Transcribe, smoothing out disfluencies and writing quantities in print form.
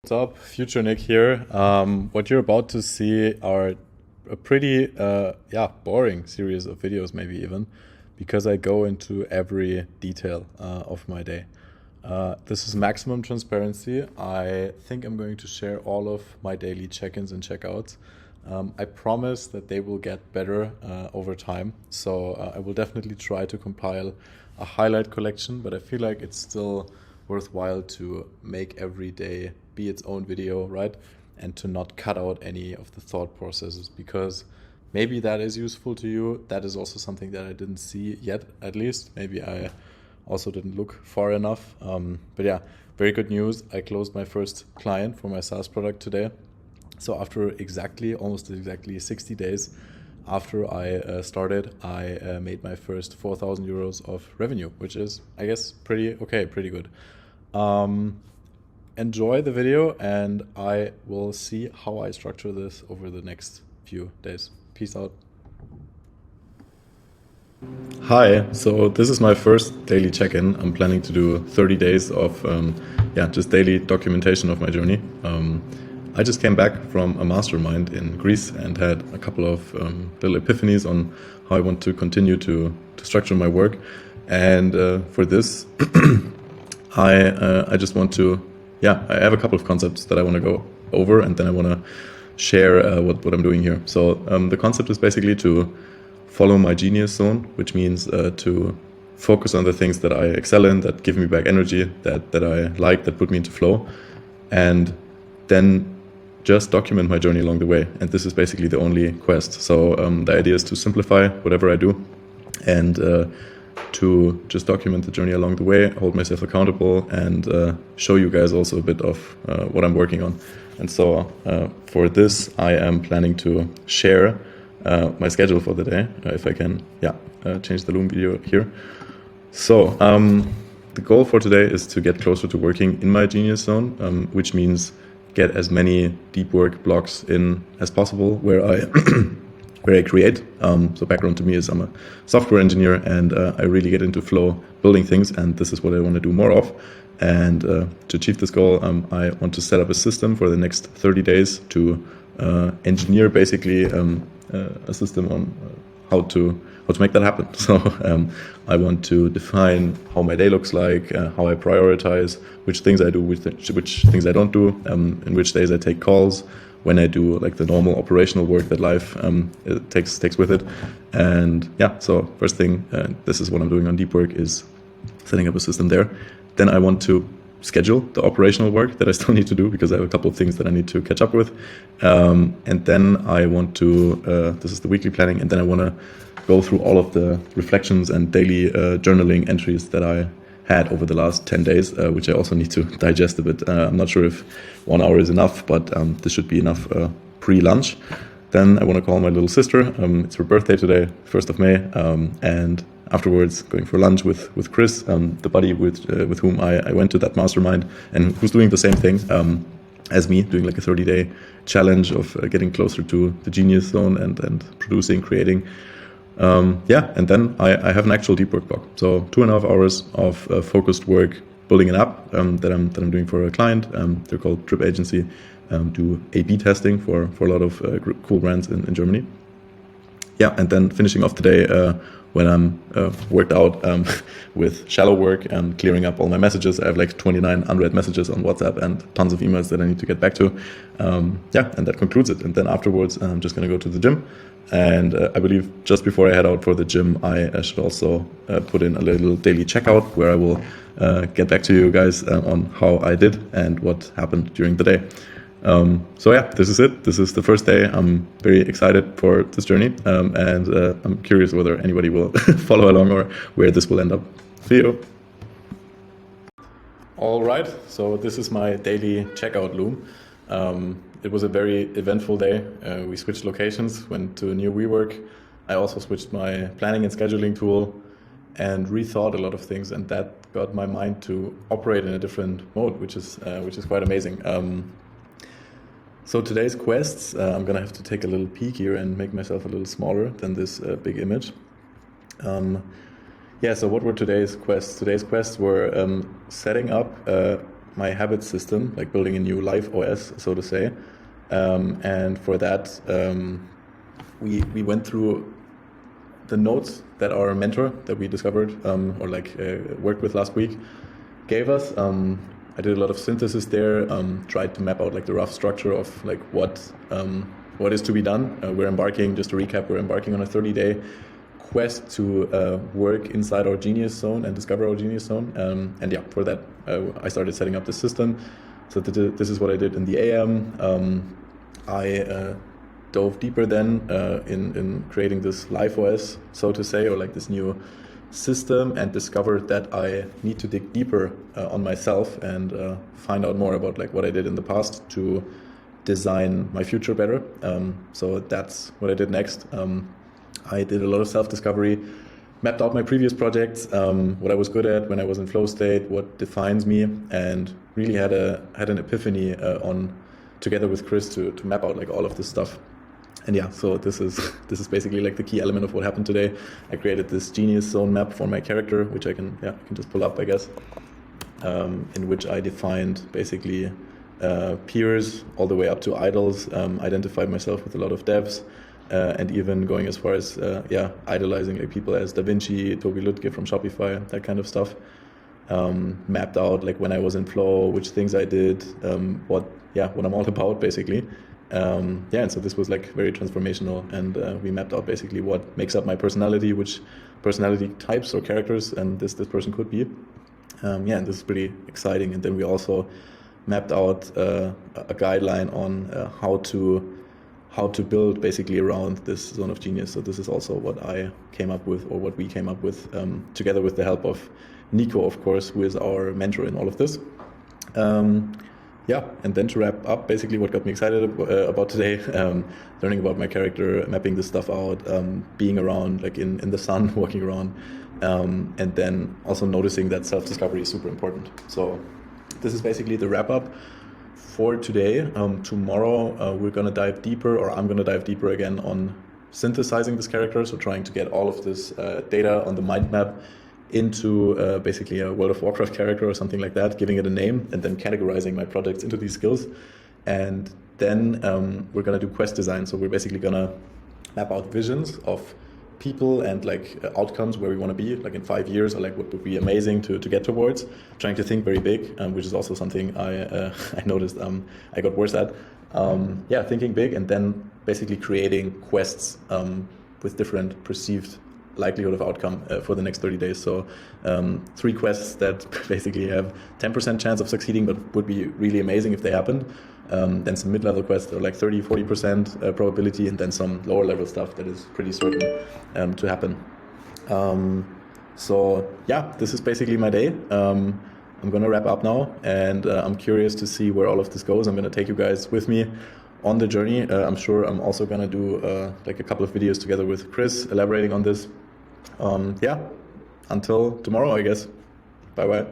What's up? Future Nick here. What you're about to see are a pretty, boring series of videos, maybe even, because I go into every detail of my day. This is maximum transparency. I think I'm going to share all of my daily check-ins and check-outs. I promise that they will get better over time. So I will definitely try to compile a highlight collection, but I feel like it's still worthwhile to make every day be its own video, right? And to not cut out any of the thought processes, because maybe that is useful to you. That is also something that I didn't see yet, at least. Maybe I also didn't look far enough. But yeah, very good news. I closed my first client for my SaaS product today. So after almost exactly 60 days after I started, I made my first 4,000 euros of revenue, which is, I guess, pretty good. Enjoy the video, and I will see how I structure this over the next few days. Peace out. Hi, so this is my first daily check-in. I'm planning to do 30 days of just daily documentation of my journey. I just came back from a mastermind in Greece and had a couple of little epiphanies on how I want to continue to structure my work. And for this, I just want to, I have a couple of concepts that I want to go over, and then I want to share what I'm doing here. So the concept is basically to follow my genius zone, which means to focus on the things that I excel in, that give me back energy, that I like, that put me into flow, and then just document my journey along the way. And this is basically the only quest. So the idea is to simplify whatever I do, and to just document the journey along the way, hold myself accountable, and show you guys also a bit of what I'm working on. And so for this, I am planning to share my schedule for the day, if I can, change the Loom video here. So the goal for today is to get closer to working in my genius zone, which means get as many deep work blocks in as possible where I create. So background to me is I'm a software engineer, and I really get into flow building things, and this is what I want to do more of. And to achieve this goal, I want to set up a system for the next 30 days to engineer basically a system on how to make that happen. So I want to define how my day looks like, how I prioritize, which things I do, which things I don't do, in which days I take calls, when I do like the normal operational work that life takes with it. And so first thing, this is what I'm doing on deep work, is setting up a system there. Then I want to schedule the operational work that I still need to do, because I have a couple of things that I need to catch up with. And then I want to, this is the weekly planning, and then I want to go through all of the reflections and daily journaling entries that I had over the last 10 days, which I also need to digest a bit. I'm not sure if 1 hour is enough, but this should be enough pre-lunch. Then I want to call my little sister. It's her birthday today, 1st of May, and afterwards going for lunch with Chris, the buddy with whom I went to that mastermind, and who's doing the same thing as me, doing like a 30-day challenge of getting closer to the genius zone and producing, creating. And then I have an actual deep work block. So 2.5 hours of focused work building an app that I'm doing for a client. They're called Drip Agency. Do A/B testing for a lot of cool brands in Germany. And then finishing off the day when I'm worked out with shallow work and clearing up all my messages. I have like 29 unread messages on WhatsApp and tons of emails that I need to get back to. And that concludes it. And then afterwards, I'm just going to go to the gym. And I believe just before I head out for the gym, I should also put in a little daily checkout where I will get back to you guys on how I did and what happened during the day. This is it. This is the first day. I'm very excited for this journey, and I'm curious whether anybody will follow along or where this will end up. See you. All right, so this is my daily checkout Loom. It was a very eventful day. We switched locations, went to a new WeWork. I also switched my planning and scheduling tool and rethought a lot of things, and that got my mind to operate in a different mode, which is quite amazing. So today's quests, I'm gonna have to take a little peek here and make myself a little smaller than this big image. So what were today's quests? Today's quests were setting up my habit system, like building a new life OS, so to say. And for that, we went through the notes that our mentor that we discovered worked with last week gave us. I did a lot of synthesis there, tried to map out like the rough structure of like what is to be done. We're embarking, just to recap, we're embarking on a 30-day quest to work inside our genius zone and discover our genius zone. And yeah, for that, I started setting up the system. So this is what I did in the AM. I dove deeper then in creating this life OS, so to say, or like this new system, and discovered that I need to dig deeper on myself and find out more about like what I did in the past to design my future better. So that's what I did next. I did a lot of self-discovery, mapped out my previous projects, what I was good at when I was in flow state, what defines me, and really had an epiphany together with Chris to map out like all of this stuff. And yeah, so this is basically like the key element of what happened today. I created this genius zone map for my character, which I can just pull up, I guess, in which I defined basically peers all the way up to idols, identified myself with a lot of devs, and even going as far as idolizing like people as Da Vinci, Tobi Lütke from Shopify, that kind of stuff. Mapped out like when I was in flow, which things I did, what I'm all about basically. And so this was like very transformational, and we mapped out basically what makes up my personality, which personality types or characters and this person could be. And this is pretty exciting. And then we also mapped out a guideline on how to build basically around this zone of genius. So this is also what I came up with, or what we came up with, together with the help of Nico, of course, who is our mentor in all of this. And then to wrap up, basically what got me excited about today, learning about my character, mapping this stuff out, being around, like in the sun, walking around, and then also noticing that self-discovery is super important. So this is basically the wrap up for today. Tomorrow we're going to dive deeper, or I'm going to dive deeper again on synthesizing this character, so trying to get all of this data on the mind map into basically a World of Warcraft character or something like that, giving it a name, and then categorizing my projects into these skills. And then we're going to do quest design. So we're basically going to map out visions of people and like outcomes where we want to be like in 5 years, or like what would be amazing to get towards, trying to think very big, which is also something I noticed I got worse at. Thinking big, and then basically creating quests with different perceived likelihood of outcome for the next 30 days. So 3 quests that basically have 10% chance of succeeding, but would be really amazing if they happened. Then some mid-level quests that are like 30-40% probability, and then some lower level stuff that is pretty certain to happen. This is basically my day. I'm going to wrap up now, and I'm curious to see where all of this goes. I'm going to take you guys with me on the journey. I'm sure I'm also going to do like a couple of videos together with Chris elaborating on this. Until tomorrow, I guess. Bye-bye.